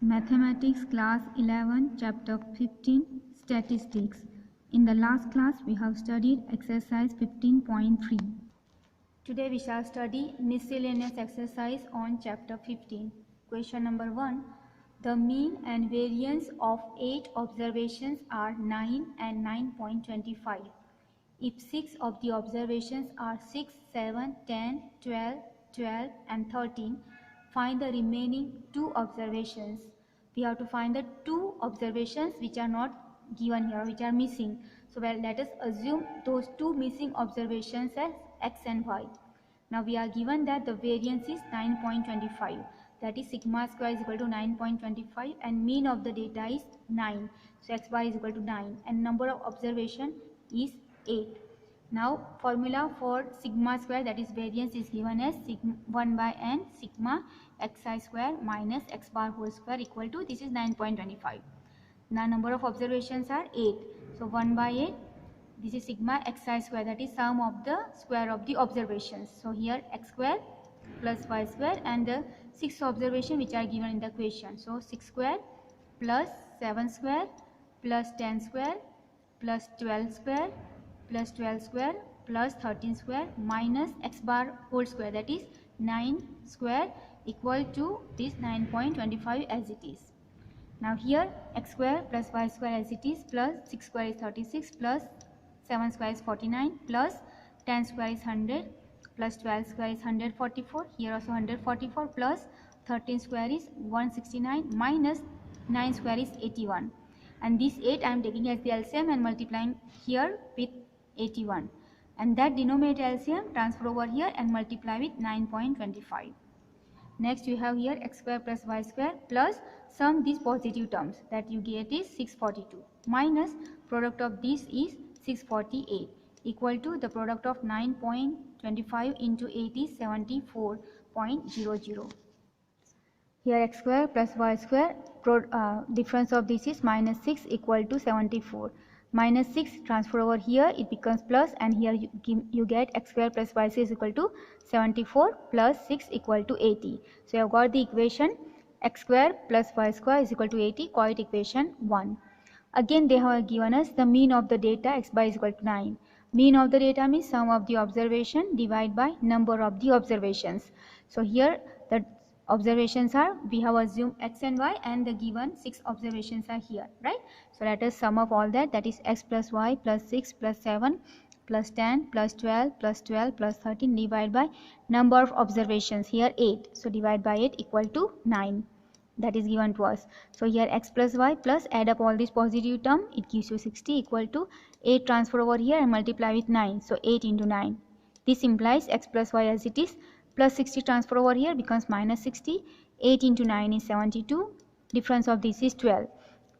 Mathematics class 11 chapter 15 statistics. In the last class we have studied exercise 15.3. Today we shall study miscellaneous exercise on chapter 15. Question number 1. The mean and variance of 8 observations are 9 and 9.25. If 6 of the observations are 6, 7, 10, 12, 12 and 13, find the remaining 2 observations. We have to find the 2 observations which are not given here, which are missing. So let us assume those 2 missing observations as x and y. Now we are given that the variance is 9.25, that is sigma square is equal to 9.25 and mean of the data is 9. So x bar is equal to 9 and number of observation is 8. Now formula for sigma square, that is variance, is given as 1 by n sigma xi square minus x bar whole square equal to, this is 9.25. Now number of observations are 8. So 1 by 8, this is sigma xi square, that is sum of the square of the observations. So here x square plus y square and the 6 observation which are given in the question. So 6 square plus 7 square plus 10 square plus 12 square plus 12 square plus 13 square minus x bar whole square, that is 9 square equal to this 9.25 as it is. Now here x square plus y square as it is plus 6 square is 36 plus 7 square is 49 plus 10 square is 100 plus 12 square is 144, here also 144 plus 13 square is 169 minus 9 square is 81, and this 8 I am taking as the LCM and multiplying here with 81, and that denominator LCM transfer over here and multiply with 9.25. Next we have here x square plus y square plus sum these positive terms, that you get is 642 minus product of this is 648 equal to the product of 9.25 into 8 is 74.00. Here x square plus y square, difference of this is minus 6 equal to 74. Minus 6 transfer over here, it becomes plus, and here you get x square plus y square is equal to 74 plus 6 equal to 80. So you have got the equation x square plus y square is equal to 80, call it equation 1. Again they have given us the mean of the data, x bar is equal to 9. Mean of the data means sum of the observation divided by number of the observations. So here the observations are, we have assumed x and y, and the given 6 observations are here, right? So let us sum up all that, that is x plus y plus 6 plus 7 plus 10 plus 12 plus 12 plus 13 divided by number of observations, here 8. So divide by 8 equal to 9. That is given to us. So here x plus y plus add up all these positive term, it gives you 60 equal to 8 transfer over here and multiply with 9. So 8 into 9. This implies x plus y as it is plus 60 transfer over here becomes minus 60. 8 into 9 is 72. Difference of this is 12.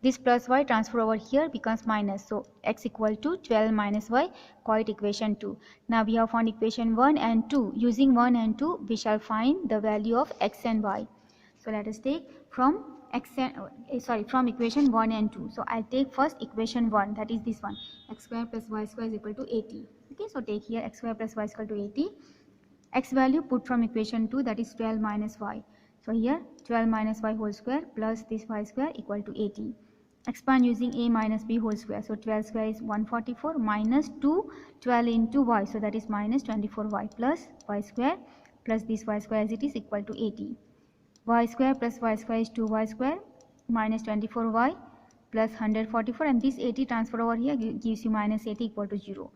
This plus y transfer over here becomes minus. So x equal to 12 minus y, call it equation 2. Now we have found equation 1 and 2. Using 1 and 2 we shall find the value of x and y. So let us take from from equation 1 and 2. So I take first equation 1, that is this one, x square plus y square is equal to 80. Okay, so take here x square plus y is equal to 80. X value put from equation 2, that is 12 minus y. So here 12 minus y whole square plus this y square equal to 80. Expand using a minus b whole square. So 12 square is 144 minus 2 12 into y. So that is minus 24y plus y square plus this y square as it is equal to 80. Y square plus y square is 2y square minus 24y plus 144, and this 80 transfer over here gives you minus 80 equal to 0.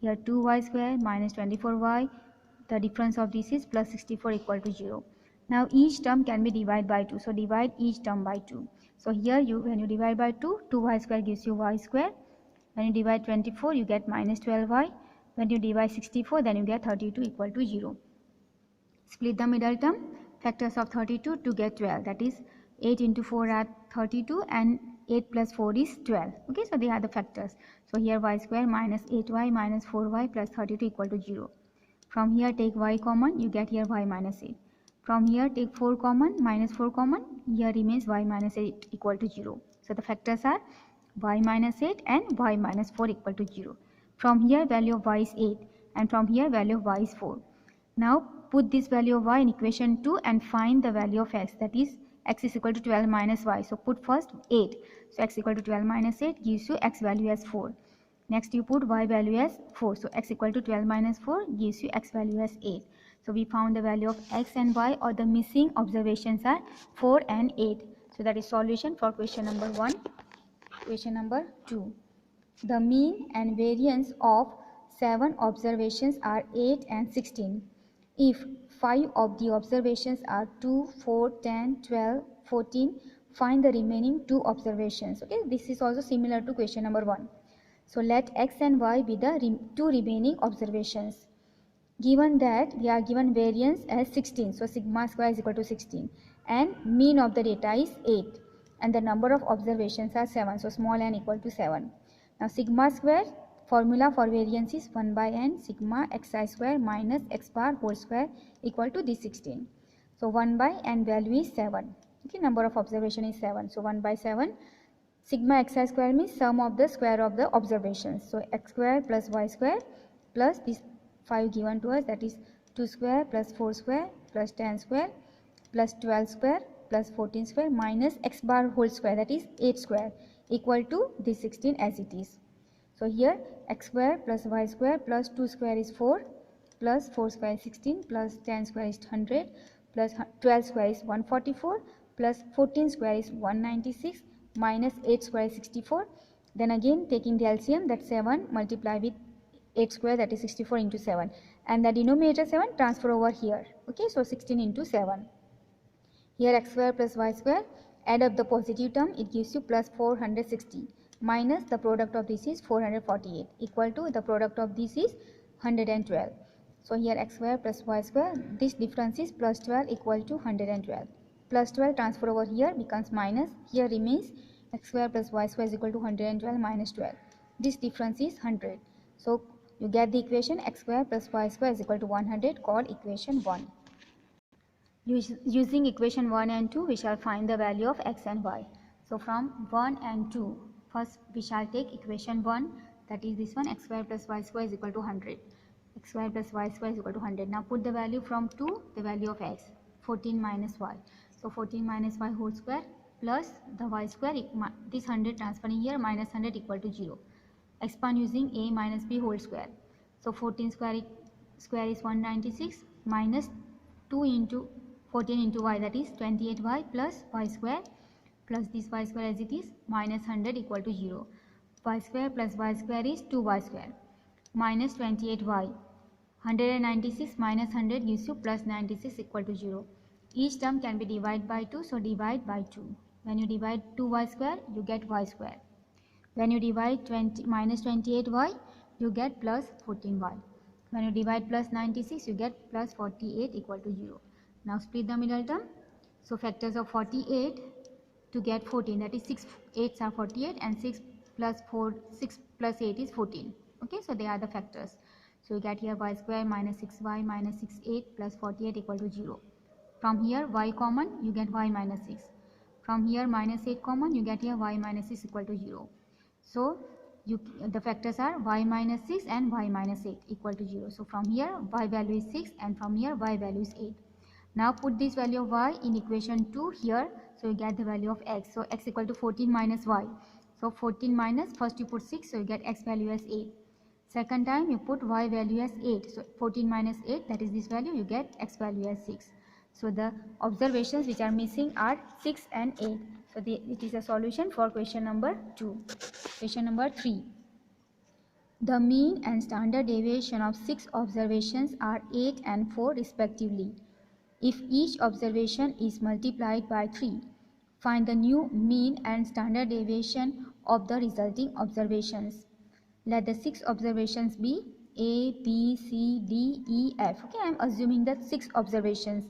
Here 2y square minus 24y, the difference of this is plus 64 equal to 0. Now each term can be divided by 2. So divide each term by 2. So here when you divide by 2, 2y square gives you y square. When you divide 24, you get minus 12y. When you divide 64, then you get 32 equal to 0. Split the middle term. Factors of 32 to get 12, that is 8 into 4 are 32 and 8 plus 4 is 12. Okay, so they are the factors. So here y square minus 8y minus 4y plus 32 equal to 0. From here take y common, you get here y minus 8. From here take 4 common, minus 4 common, here remains y minus 8 equal to 0. So the factors are y minus 8 and y minus 4 equal to 0. From here value of y is 8 and from here value of y is 4. Now put this value of y in equation 2 and find the value of x, that is x is equal to 12 minus y. So put first 8. So x equal to 12 minus 8 gives you x value as 4. Next you put y value as 4. So x equal to 12 minus 4 gives you x value as 8. So we found the value of x and y, or the missing observations are 4 and 8. So that is solution for question number 1. Question number 2. The mean and variance of 7 observations are 8 and 16. If 5 of the observations are 2, 4, 10, 12, 14, find the remaining 2 observations. Okay, this is also similar to question number 1. So let x and y be the 2 remaining observations. Given that we are given variance as 16, so sigma square is equal to 16, and mean of the data is 8, and the number of observations are 7, so small n equal to 7. Now sigma square, formula for variance is 1 by n sigma xi square minus x bar whole square equal to this 16. So 1 by n value is 7. Okay, number of observation is 7. So 1 by 7. Sigma xi square means sum of the square of the observations. So x square plus y square plus this 5 given to us, that is 2 square plus 4 square plus 10 square plus 12 square plus 14 square minus x bar whole square, that is 8 square, equal to this 16 as it is. So here x square plus y square plus 2 square is 4 plus 4 square is 16 plus 10 square is 100 plus 12 square is 144 plus 14 square is 196 minus 8 square is 64. Then again taking the LCM, that 7 multiply with 8 square, that is 64 into 7, and the denominator 7 transfer over here. Okay, so 16 into 7. Here x square plus y square, add up the positive term, it gives you plus 460 minus the product of this is 448 equal to the product of this is 112. So here x square plus y square, this difference is plus 12 equal to 112. Plus 12 transfer over here becomes minus, here remains x square plus y square is equal to 112 minus 12. This difference is 100. So you get the equation x square plus y square is equal to 100, called equation 1. Using equation 1 and 2, we shall find the value of x and y. So from 1 and 2, first we shall take equation 1, that is this one, x square plus y square is equal to 100. X square plus y square is equal to 100. Now put the value from 2, the value of x, 14 minus y. So 14 minus y whole square plus the y square, this 100 transferring here, minus 100 equal to 0. Expand using a minus b whole square. So 14 square is 196 minus 2 into 14 into y, that is 28y plus y square plus this y square as it is minus 100 equal to 0. Y square plus y square is 2y square minus 28y. 196 minus 100 gives you plus 96 equal to 0. Each term can be divided by 2, so divide by 2. When you divide 2y square, you get y square. When you divide minus 28y, you get plus 14y. When you divide plus 96, you get plus 48 equal to 0. Now split the middle term. So factors of 48 to get 14, that is 6 8s are 48 and 6 plus 8 is 14. Okay, so they are the factors. So you get here y square minus 6y minus 6 8 plus 48 equal to 0. From here y common, you get y minus 6. From here minus 8 common, you get here y minus 6 equal to 0. So the factors are y minus 6 and y minus 8 equal to 0. So from here y value is 6 and from here y value is 8. Now put this value of y in equation 2 here. So you get the value of x. So x equal to 14 minus y. So 14 minus, first you put 6, so you get x value as 8. Second time you put y value as 8. So 14 minus 8, that is this value, you get x value as 6. So the observations which are missing are 6 and 8. So it is a solution for question number 2. Question number 3. The mean and standard deviation of 6 observations are 8 and 4 respectively. If each observation is multiplied by 3, find the new mean and standard deviation of the resulting observations. Let the 6 observations be A, B, C, D, E, F. Okay, I am assuming that 6 observations.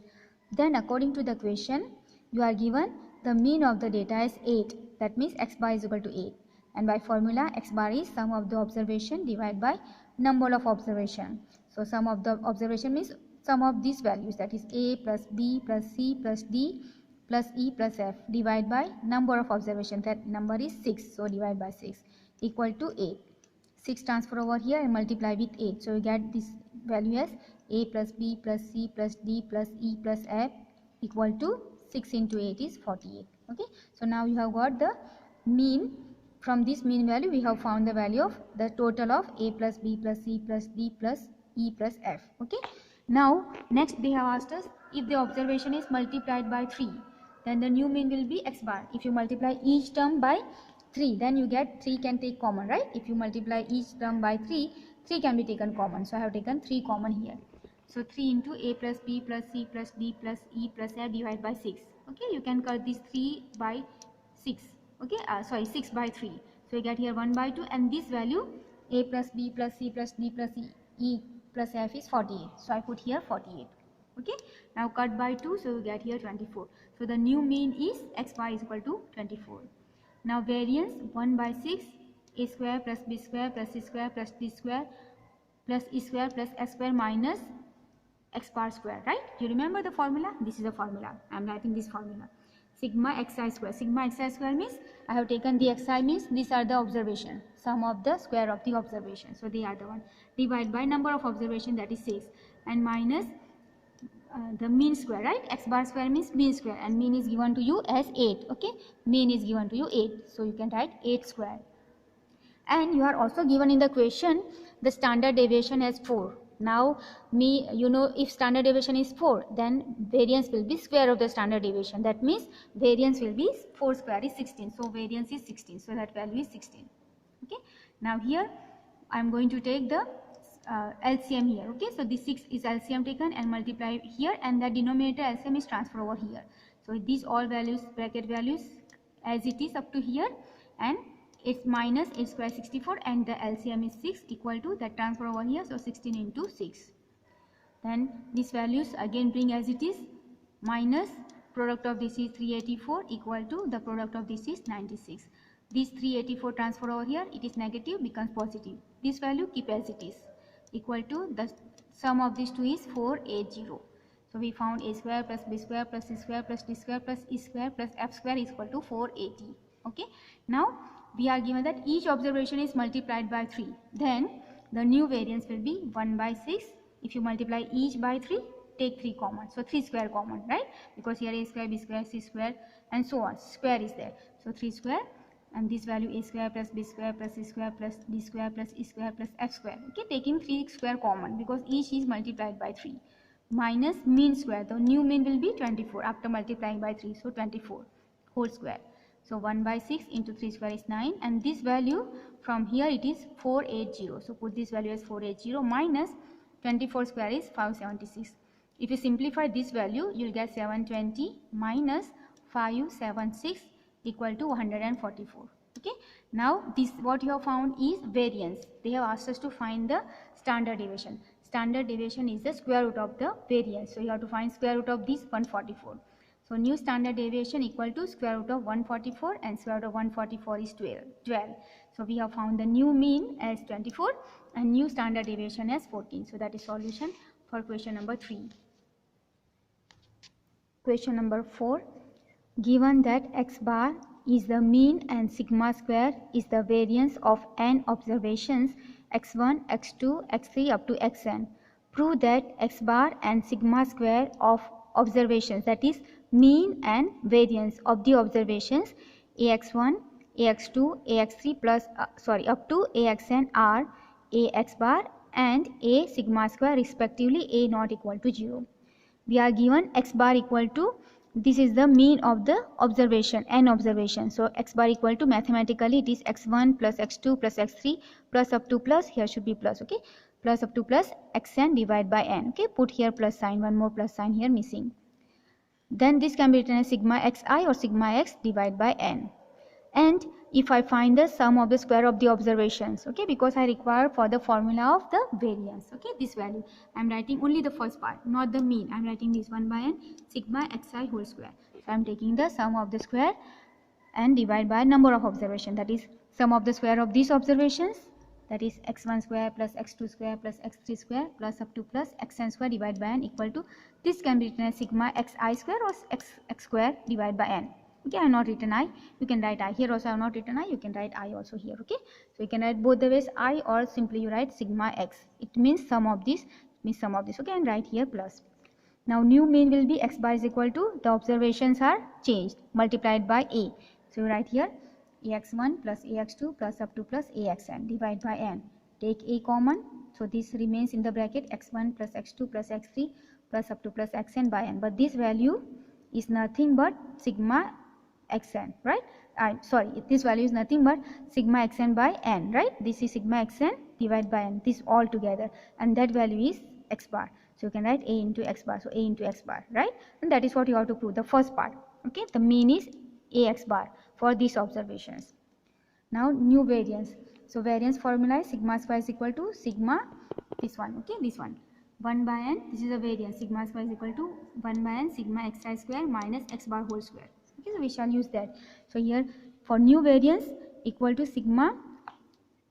Then according to the question, you are given the mean of the data is 8. That means x bar is equal to 8. And by formula, x bar is sum of the observation divided by number of observation. So sum of the observation means sum of these values, that is A plus B plus C plus D plus E plus F, divided by number of observation, that number is 6. So divide by 6 equal to 8. 6 transfer over here and multiply with 8. So you get this value as A plus B plus C plus D plus E plus F equal to 6 into 8 is 48. Okay, so now you have got the mean. From this mean value we have found the value of the total of a plus b plus c plus d plus e plus f. Okay, now next they have asked us, if the observation is multiplied by 3, then the new mean will be x bar. If you multiply each term by 3, then you get 3 can take common, right? If you multiply each term by 3, 3 can be taken common. So I have taken 3 common here. So 3 into a plus b plus c plus d plus e plus f divided by 6. Okay, you can cut this 3 by 6. Okay, sorry, 6 by 3. So you get here 1 by 2, and this value a plus b plus c plus d plus e plus f is 48. So I put here 48. Okay, now cut by 2, so you get here 24. So the new mean is x bar is equal to 24. Now variance 1 by 6 a square plus b square plus c square plus d square plus e square plus s square minus x bar square, right? You remember the formula? This is the formula. I am writing this formula. Sigma xi square. Sigma xi square means I have taken the xi means these are the observation. Sum of the square of the observation. So they are the one. Divide by number of observation, that is 6, and minus the mean square, right? X bar square means mean square, and mean is given to you as 8. Okay, mean is given to you 8. So you can write 8 square. And you are also given in the question the standard deviation as 4. Now if standard deviation is 4, then variance will be square of the standard deviation. That means variance will be 4 square is 16. So variance is 16. So that value is 16. Okay. Now here I am going to take the LCM here. Okay, so this 6 is LCM taken and multiply here, and the denominator LCM is transferred over here. So these all values, bracket values as it is up to here, and it's minus 8 square 64, and the LCM is 6 equal to that transfer over here. So 16 into 6. Then these values again bring as it is, minus product of this is 384 equal to the product of this is 96. This 384 transfer over here, it is negative, becomes positive. This value keep as it is, equal to the sum of these two is 480. So we found a square plus b square plus c square plus d square plus e square plus f square is equal to 480. Okay, now we are given that each observation is multiplied by 3. Then the new variance will be 1 by 6. If you multiply each by 3, take 3 common. So 3 square common, right? Because here a square, b square, c square, and so on. Square is there. So 3 square, and this value a square plus b square plus c square plus d square plus e square plus f square. Okay, taking 3 square common because each is multiplied by 3. Minus mean square. The new mean will be 24 after multiplying by 3. So 24 whole square. So 1 by 6 into 3 square is 9, and this value from here it is 480. So put this value as 480 minus 24 square is 576. If you simplify this value, you will get 720 minus 576 equal to 144. Okay, now this what you have found is variance. They have asked us to find the standard deviation. Standard deviation is the square root of the variance. So you have to find square root of this 144. So new standard deviation equal to square root of 144, and square root of 144 is 12. So we have found the new mean as 24 and new standard deviation as 14. So that is solution for question number 3. Question number 4. Given that x bar is the mean and sigma square is the variance of n observations x1, x2, x3 up to xn, prove that x bar and sigma square of observations, that is mean and variance of the observations ax1, ax2, ax3 plus up to axn are ax bar and a sigma square respectively a not equal to 0. We are given x bar equal to, this is the mean of the observation, n observation. So x bar equal to, mathematically it is x1 plus x2 plus x3 plus up to plus, here should be plus, okay, plus up to plus xn divided by n. Okay, put here plus sign, one more plus sign here missing. Then this can be written as sigma xi or sigma x divided by n. And if I find the sum of the square of the observations, okay, because I require for the formula of the variance, okay, this value, I am writing only the first part, not the mean. I am writing this 1 by n sigma xi whole square. So I am taking the sum of the square and divide by number of observation, that is sum of the square of these observations, that is x1 square plus x2 square plus x3 square plus up to plus xn square divided by n equal to, this can be written as sigma xi square or x square divided by n. Okay, I have not written I, you can write I. Here also I have not written I, you can write I also here. Okay, so you can write both the ways I, or simply you write sigma x. It means sum of this, means sum of this. Okay, and write here plus. Now new mean will be x bar is equal to, the observations are changed, multiplied by a. So write here ax1 plus ax2 plus up to plus axn, divide by n. Take a common, so this remains in the bracket x1 plus x2 plus x3 plus up to plus xn by n. But this value is nothing but sigma xn, right? Sorry, this value is nothing but sigma xn by n, right? This is sigma xn divided by n, this all together, and that value is x bar. So you can write a into x bar, so a into x bar, right? And that is what you have to prove, the first part. Okay, the mean is ax bar for these observations. Now new variance. So variance formula is sigma square is equal to sigma, this one, okay, this one, 1 by n, this is a variance, sigma square is equal to 1 by n sigma xi square minus x bar whole square. Okay, so we shall use that. So here for new variance equal to sigma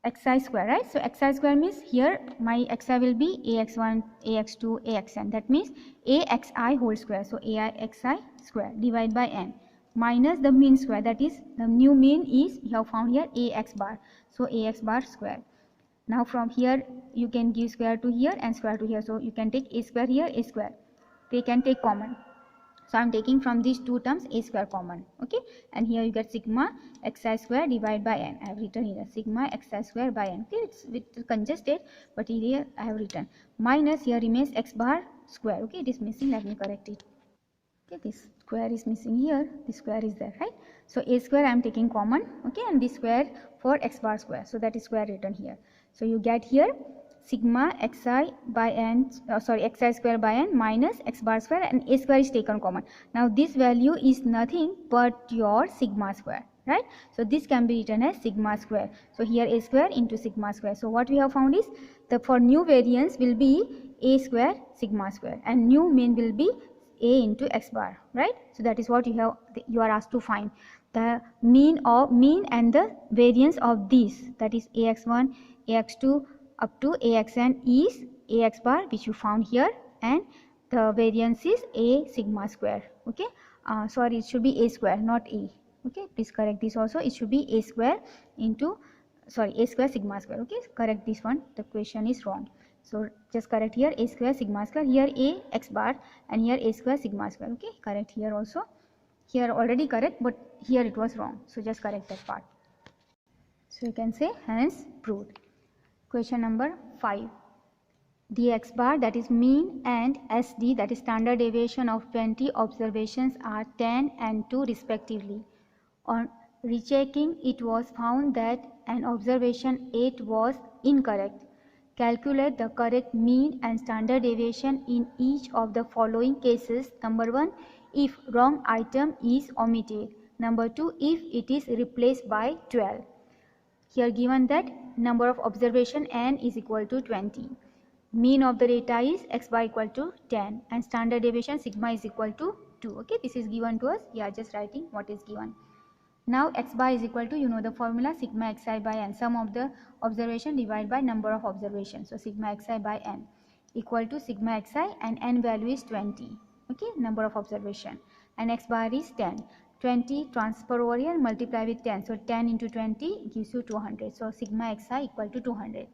xi square, right? So xi square means here my xi will be ax1, ax2, axn. That means axi whole square. So axi square divided by n minus the mean square, that is the new mean is we have found here ax bar. So ax bar square. Now from here you can give square to here and square to here. So you can take a square here, a square. They can take common. So I am taking from these two terms a square common, okay, and here you get sigma xi square divided by n. I have written here sigma xi square by n. Okay, it's a bit congested, but here I have written minus, here remains x bar square. Okay, it is missing, let me correct it. Okay, this square is missing here, this square is there, right? So a square I am taking common, okay, and this square for x bar square, so that is square written here. So you get here sigma xi by n, xi square by n minus x bar square, and a square is taken common. Now this value is nothing but your sigma square, right? So this can be written as sigma square. So here a square into sigma square. So what we have found is the for new variance will be a square sigma square, and new mean will be a into x bar, right? So that is what you are asked to find the mean and the variance of these, that is ax1, ax2 up to axn is ax bar, which you found here, and the variance is a sigma square. Okay, sorry, it should be a square, not a. Okay, please correct this also. It should be a square into, sorry, a square sigma square. Okay, correct this one, the question is wrong. So just correct here a square sigma square, here a x bar, and here a square sigma square. Okay, correct here also. Here already correct, but here it was wrong. So just correct that part. So you can say hence proved. Question number 5. The x bar, that is mean, and SD, that is standard deviation of 20 observations, are 10 and 2 respectively. On rechecking, it was found that an observation 8 was incorrect. Calculate the correct mean and standard deviation in each of the following cases. Number 1, if wrong item is omitted. Number 2, if it is replaced by 12. Here given that number of observation n is equal to 20. Mean of the data is x bar equal to 10 and standard deviation sigma is equal to 2. Okay, this is given to us. Yeah, just writing what is given. Now x bar is equal to, you know the formula, sigma xi by n, sum of the observation divided by number of observations. So sigma xi by n equal to sigma xi, and n value is 20. Okay, number of observation, and x bar is 10. 20 transfer over here, multiply with 10. So 10 into 20 gives you 200. So sigma xi equal to 200.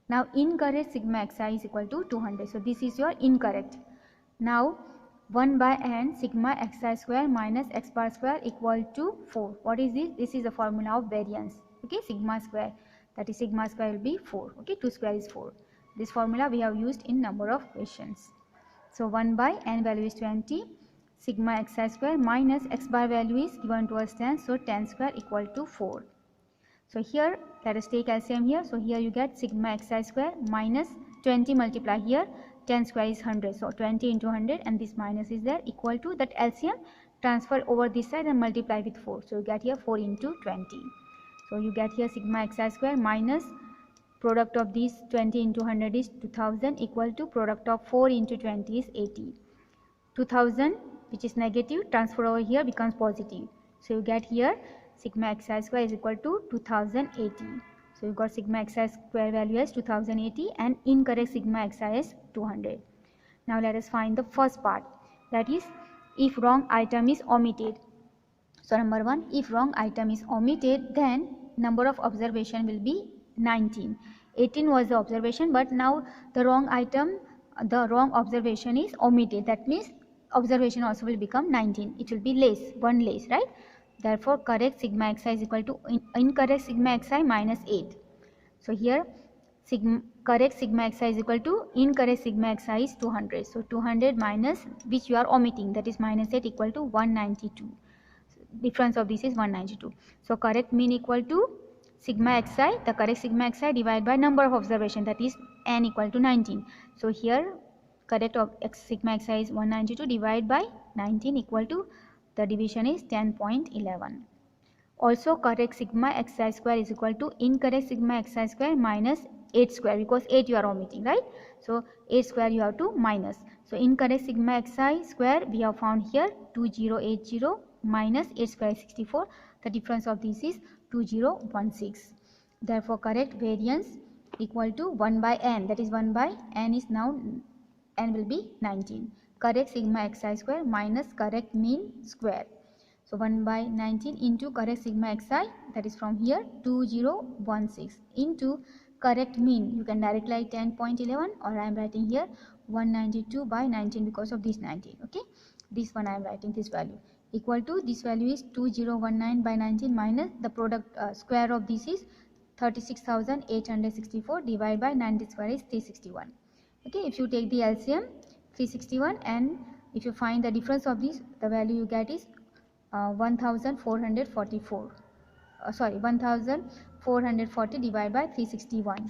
Now incorrect sigma xi is equal to 200. So this is your incorrect. Now 1 by n sigma xi square minus x bar square equal to 4. What is this? This is the formula of variance. Okay, sigma square, that is sigma square will be 4. Okay, 2 square is 4. This formula we have used in number of questions. So 1 by n value is 20. Sigma xi square minus x bar value is given to us 10. So 10 square equal to 4. So here let us take LCM here. So here you get sigma xi square minus 20 multiply here, 10 square is 100. So 20 into 100, and this minus is there, equal to that LCM transfer over this side and multiply with 4. So you get here 4 into 20. So you get here sigma xi square minus product of these 20 into 100 is 2000 equal to product of 4 into 20 is 80. 2000, which is negative, transfer over here becomes positive. So you get here sigma xi square is equal to 2080. So you got sigma xi square value as 2080 and incorrect sigma xi is 200. Now let us find the first part, that is if wrong item is omitted. So number 1, if wrong item is omitted, then number of observation will be 19. 18 was the observation, but now the wrong item the wrong observation is omitted. That means observation also will become 19. It will be less, one less, right? Therefore, correct sigma xi is equal to incorrect sigma xi minus 8. So here correct sigma xi is equal to incorrect sigma xi is 200. So 200 minus which you are omitting, that is minus 8, equal to 192. Difference of this is 192. So correct mean equal to sigma xi, the correct sigma xi divided by number of observation, that is n equal to 19. So here correct of sigma xi is 192 divided by 19 equal to, the division is 10.11. Also correct sigma xi square is equal to incorrect sigma xi square minus 8 square, because 8 you are omitting, right? So 8 square you have to minus. So incorrect sigma xi square we have found here 2080 minus 8 square is 64. The difference of this is 2016. Therefore correct variance equal to 1 by n, that is 1 by n is now, n will be 19. Correct sigma xi square minus correct mean square. So 1 by 19 into correct sigma xi, that is from here 2016, into correct mean. You can directly write 10.11, or I am writing here 192 by 19 because of this 19. Okay, this one I am writing this value equal to, this value is 2019 by 19 minus the product square of this is 36,864 divided by 90 square is 361. Okay, if you take the LCM 361, and if you find the difference of this, the value you get is 1444. 1440 divided by 361.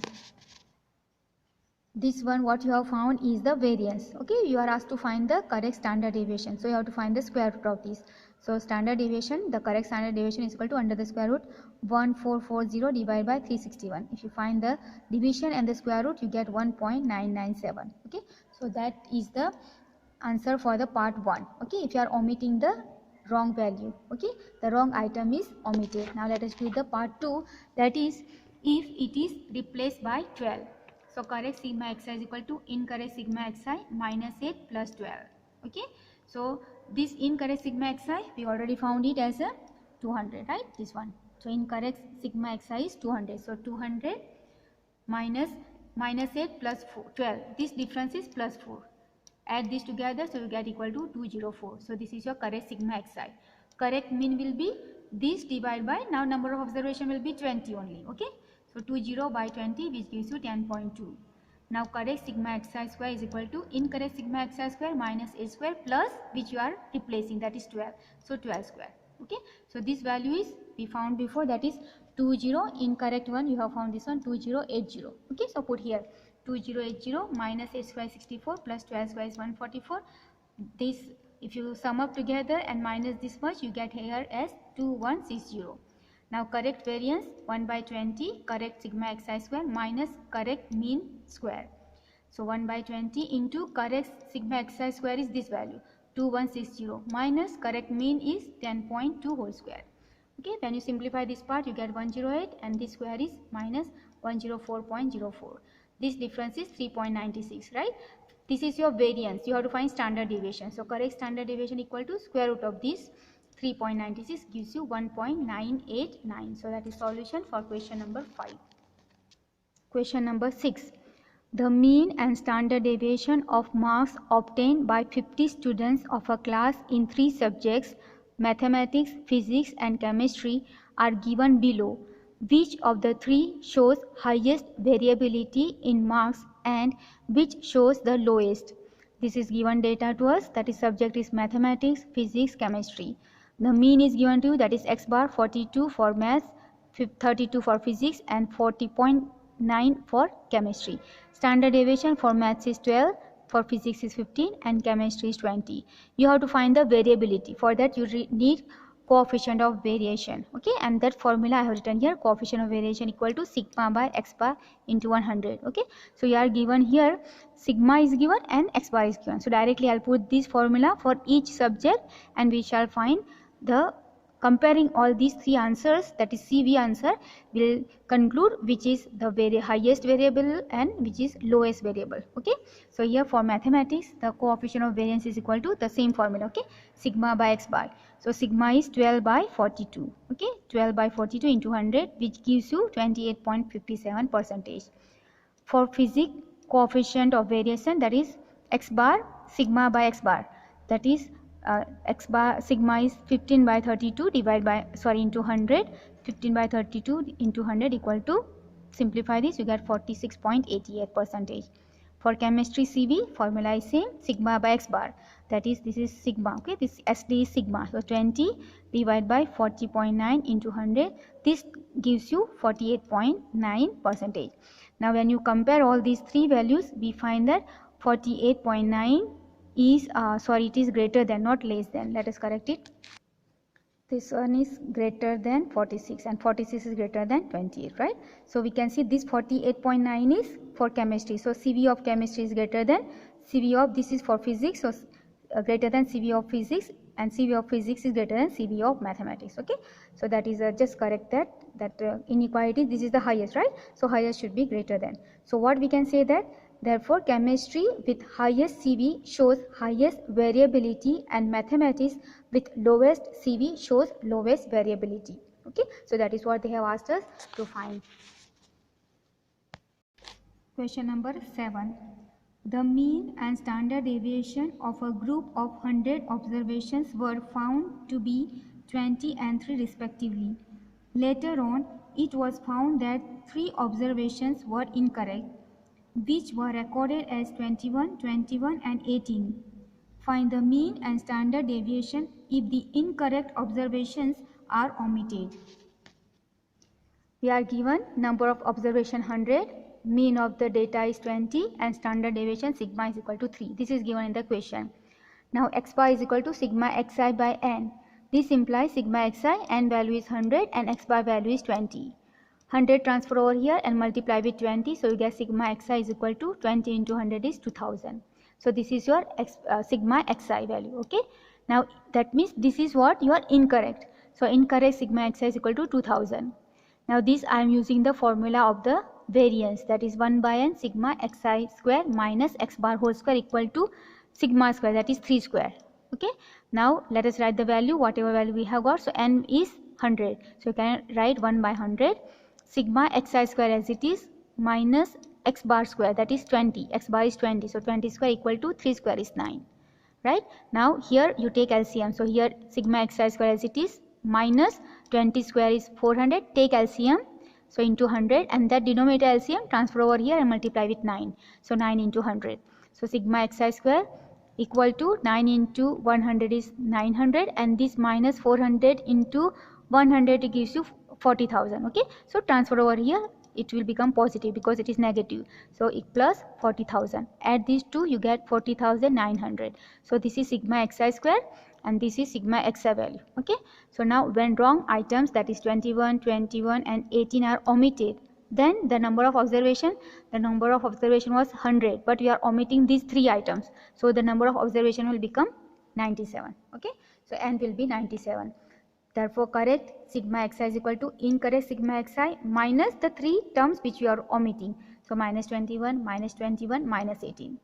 This one what you have found is the variance. Okay, you are asked to find the correct standard deviation, so you have to find the square root of this. So standard deviation, the correct standard deviation is equal to under the square root 1440 divided by 361. If you find the division and the square root, you get 1.997. okay, so that is the answer for the part 1. okay, if you are omitting the wrong value, okay, the wrong item is omitted. Now let us do the part 2, that is if it is replaced by 12. So correct sigma xi is equal to incorrect sigma xi minus 8 plus 12. Okay, so this incorrect sigma xi we already found it as a 200, right? This one. So incorrect sigma xi is 200. So 200 minus 8 plus 12. This difference is plus 4. Add this together, so you get equal to 204. So this is your correct sigma xi. Correct mean will be this divided by, now number of observation will be 20 only. Okay, so 20 by 20, which gives you 10.2. Now correct sigma xi square is equal to incorrect sigma xi square minus 8 square plus which you are replacing, that is 12. So 12 square. Okay, so this value is we found before, that is 20. Incorrect one you have found this one 2080. Okay, so put here 2080 minus 8 square is 64 plus 12 square is 144. This if you sum up together and minus this much, you get here as 2160. Now correct variance 1 by 20 correct sigma xi square minus correct mean square. So 1 by 20 into correct sigma xi square is this value 2160 minus correct mean is 10.2 whole square. Okay, when you simplify this part, you get 108, and this square is minus 104.04. This difference is 3.96, right? This is your variance. You have to find standard deviation. So correct standard deviation equal to square root of this 3.96 gives you 1.989. So that is solution for question number 5. Question number 6. The mean and standard deviation of marks obtained by 50 students of a class in 3 subjects, mathematics, physics and chemistry, are given below. Which of the 3 shows highest variability in marks and which shows the lowest? This is given data to us, that is subject is mathematics, physics, chemistry. The mean is given to you, that is x bar 42 for maths, 32 for physics and 40.9 for chemistry. Standard deviation for maths is 12, for physics is 15 and chemistry is 20. You have to find the variability. For that you need coefficient of variation. Okay, and that formula I have written here, coefficient of variation equal to sigma by x bar into 100. Okay, so you are given here sigma is given and x bar is given. So directly I'll put this formula for each subject and we shall find the comparing all these 3 answers, that is CV answer, will conclude which is the highest variable and which is lowest variable. Okay, so here for mathematics the coefficient of variance is equal to the same formula. Okay, sigma by x bar. So sigma is 12 by 42. Okay, 12 by 42 into 100, which gives you 28.57%. For physics coefficient of variation, that is x bar sigma by x bar, that is x bar sigma is 15 by 32 divided by into 100. 15 by 32 into 100 equal to, simplify this, you get 46.88%. For chemistry CV, formula is same, sigma by x bar, that is this is sigma, okay, this SD is sigma, so 20 divided by 40.9 into 100, this gives you 48.9%. Now when you compare all these three values, we find that 48.9 is it is greater than, not less than. Let us correct it. This one is greater than 46 and 46 is greater than 28, right? So we can see this 48.9 is for chemistry. So CV of chemistry is greater than CV of, this is for physics, so greater than CV of physics, and CV of physics is greater than CV of mathematics. Okay, so that is just correct that inequality. This is the highest, right? So highest should be greater than. So what we can say that, therefore chemistry with highest CV shows highest variability and mathematics with lowest CV shows lowest variability. Okay, so that is what they have asked us to find. Question number 7. The mean and standard deviation of a group of 100 observations were found to be 20 and 3 respectively. Later on, it was found that 3 observations were incorrect, which were recorded as 21, 21 and 18. Find the mean and standard deviation if the incorrect observations are omitted. We are given number of observation 100, mean of the data is 20 and standard deviation sigma is equal to 3. This is given in the question. Now x bar is equal to sigma xi by n. This implies sigma xi, n value is 100 and x bar value is 20. 100 transfer over here and multiply with 20, so you get sigma xi is equal to 20 into 100 is 2000. So this is your sigma xi value. Okay, now that means this is what you are incorrect. So incorrect sigma xi is equal to 2000. Now this I am using the formula of the variance, that is 1 by n sigma xi square minus x bar whole square equal to sigma square, that is 3 square. Okay, now let us write the value, whatever value we have got. So n is 100, so you can write 1 by 100 sigma xi square as it is minus x bar square, that is 20, x bar is 20, so 20 square equal to 3 square is 9, right? Now here you take LCM, so here sigma xi square as it is minus 20 square is 400, take LCM, so into 100, and that denominator LCM transfer over here and multiply with 9, so 9 into 100, so sigma xi square equal to 9 into 100 is 900, and this minus 400 into 100 gives you 40,000. Okay, so transfer over here, it will become positive because it is negative, so it plus 40,000, add these two, you get 40,900. so this is sigma xi square and this is sigma xi value. Okay, so now when wrong items, that is 21, 21 and 18 are omitted, then the number of observation was 100, but we are omitting these 3 items, so the number of observation will become 97. Okay, so n will be 97. Therefore correct sigma xi is equal to incorrect sigma xi minus the 3 terms which we are omitting, so minus 21, minus 21, minus 18.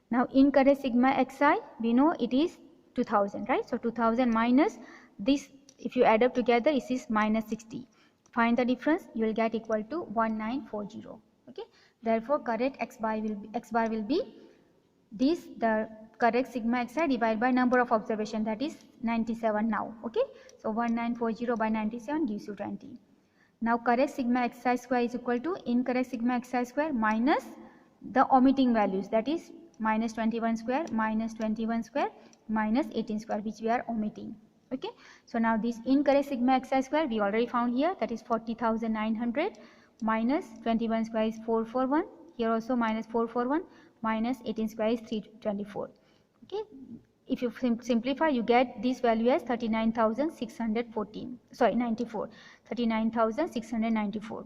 Now incorrect sigma xi, we know it is 2000, right? So 2000 minus this, if you add up together, it is minus 60. Find the difference, you will get equal to 1940. Okay, therefore correct x bar will be this, the correct sigma xi divided by number of observation, that is 97 now. Okay, so 1940 by 97 gives you 20. Now correct sigma xi square is equal to incorrect sigma xi square minus the omitting values, that is minus 21 square, minus 21 square, minus 18 square, which we are omitting. Okay, so now this incorrect sigma xi square we already found here, that is 40,900, minus 21 square is 441, here also minus 441, minus 18 square is 324. Okay, if you simplify, you get this value as 39,614, sorry 94, 39,694.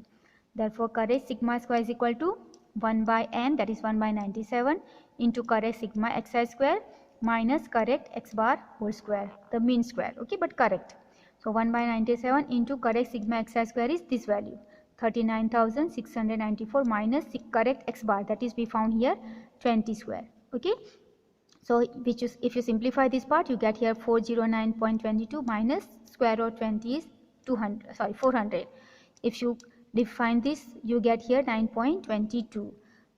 Therefore correct sigma square is equal to 1 by n, that is 1 by 97, into correct sigma xi square minus correct x bar whole square, the mean square. Okay, but correct. So 1 by 97 into correct sigma xi square is this value, 39,694 minus correct x bar, that is we found here 20 square. Okay, so which is, if you simplify this part, you get here 409.22 minus square root 20 is 400. If you define this, you get here 9.22.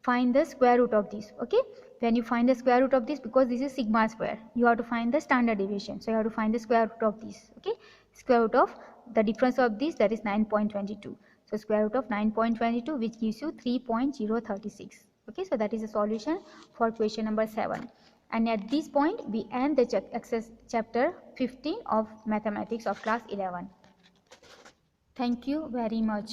find the square root of this. Okay, when you find the square root of this, because this is sigma square, you have to find the standard deviation, so you have to find the square root of this. Okay, square root of the difference of this, that is 9.22. So square root of 9.22, which gives you 3.036. Okay, so that is the solution for question number 7. And at this point we end the chapter 15 of mathematics of class 11. Thank you very much.